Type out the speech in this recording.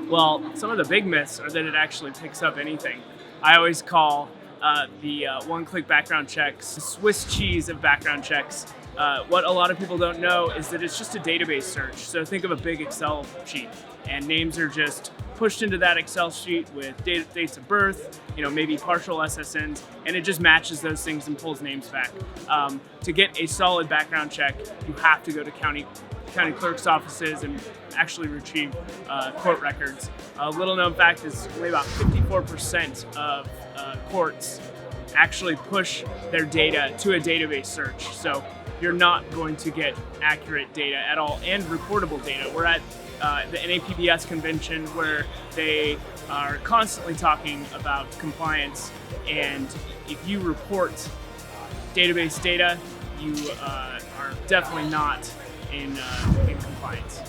Well, some of the big myths are that it actually picks up anything. I always call the one-click background checks the Swiss cheese of background checks. What a lot of people don't know is that it's just a database search. So think of a big Excel sheet, and names are just pushed into that Excel sheet with dates of birth, maybe partial SSNs, and it just matches those things and pulls names back. To get a solid background check, you have to go to county clerk's offices and actually retrieve court records. A little known fact is only about 54% of courts actually push their data to a database search. So you're not going to get accurate data at all and reportable data. We're at the NAPBS convention where they are constantly talking about compliance, and if you report database data, you are definitely not in compliance.